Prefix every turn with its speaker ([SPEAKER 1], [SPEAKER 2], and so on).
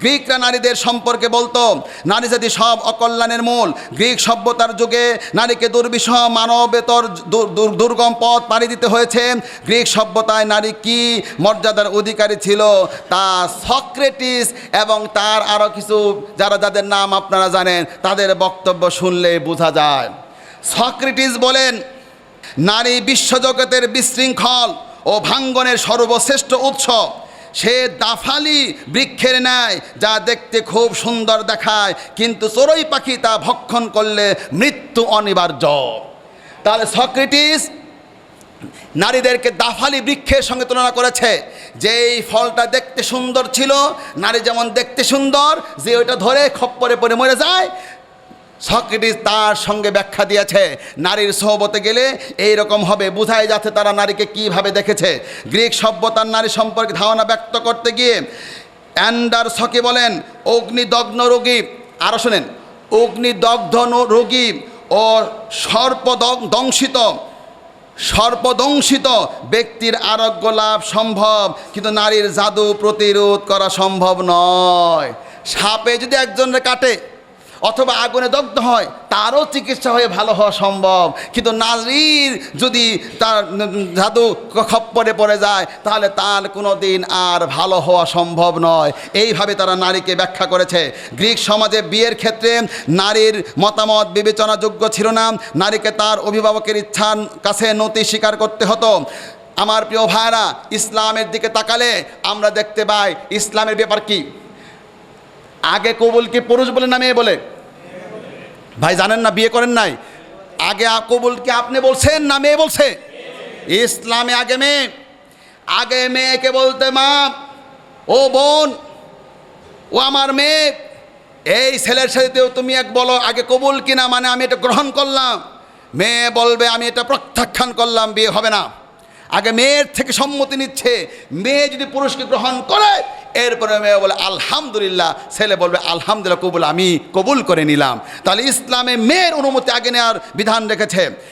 [SPEAKER 1] গ্রিকরা নারীদের সম্পর্কে বলতো নারী জাতি সব অকল্যাণের মূল। গ্রিক সভ্যতার যুগে নারীকে দুর্বিষহ মানবেতর দুর্গম পথ পাড়ি দিতে হয়েছে। গ্রিক সভ্যতায় নারী কি মর্যাদার অধিকারী ছিল তা সক্রেটিস এবং তার আরও কিছু যাদের নাম আপনারা জানেন তাদের বক্তব্য শুনলে বোঝা যায়। সক্রেটিস বলেন, নারী বিশ্বজগতের বিশৃঙ্খল ও ভাঙ্গনের সর্বশ্রেষ্ঠ উৎস। সে দাফালি বৃক্ষের ন্যায়, যা দেখতে খুব সুন্দর দেখায়, কিন্তু চড়ুই পাখি তা ভক্ষণ করলে মৃত্যু অনিবার্য। তাহলে সক্রেটিস নারীদেরকে দাফালি বৃক্ষের সঙ্গে তুলনা করেছে। যেই ফলটা দেখতে সুন্দর ছিল, নারী যেমন দেখতে সুন্দর, যে ওইটা ধরে খপ্পরে পড়ে মরে যায়, সক্রেটিস তার সঙ্গে ব্যাখ্যা দিয়েছে নারীর সোহবতে গেলে এই রকম হবে। বোঝাই যাচ্ছে তারা নারীকে কিভাবে দেখেছে। গ্রিক সভ্যতার নারী সম্পর্কে ধারণা ব্যক্ত করতে গিয়ে অ্যান্ডারসকি বলেন, অগ্নিদগ্ধ রোগী, আরও শোনেন, অগ্নিদগ্ধ রোগী ও সর্পদংশিত ব্যক্তির আরোগ্য লাভ সম্ভব, কিন্তু নারীর জাদু প্রতিরোধ করা সম্ভব নয়। সাপে যদি একজনের কাটে অথবা আগুনে দগ্ধ হয়, তারও চিকিৎসা হয়ে ভালো হওয়া সম্ভব, কিন্তু নারীর যদি তার জাদু খপ্পরে পড়ে যায় তাহলে তার কোনো দিন আর ভালো হওয়া সম্ভব নয়। এইভাবে তারা নারীকে ব্যাখ্যা করেছে। গ্রিক সমাজে বিয়ের ক্ষেত্রে নারীর মতামত বিবেচনাযোগ্য ছিল না। নারীকে তার অভিভাবকের ইচ্ছার কাছে নতি স্বীকার করতে হতো। আমার প্রিয় ভাইরা, ইসলামের দিকে তাকালে আমরা দেখতে পাই ইসলামের ব্যাপার কি। আগে কবুল কি পুরুষ বলে না মেয়ে বলে? ভাই জানেন না, বিয়ে করেন নাই? আগে কবুল কি আপনি বলছেন না মেয়ে বলছে? ইসলামে আগে মেয়েকে বলতে, মা, ও বোন, ও আমার মেয়ে, এই ছেলের সাথেও তুমি এক বলো আগে কবুল কিনা, মানে আমি এটা গ্রহণ করলাম। মেয়ে বলবে আমি এটা প্রত্যাখ্যান করলাম, বিয়ে হবে না। আগে মেয়ের থেকে সম্মতি নিচ্ছে। মেয়ে যদি পুরুষকে গ্রহণ করে, এরপরে মেয়ে বলে আলহামদুলিল্লাহ, ছেলে বলবে আলহামদুলিল্লাহ কবুল, আমি কবুল করে নিলাম। তাহলে ইসলামে মেয়ের অনুমতি আগে নেওয়ার বিধান রেখেছে।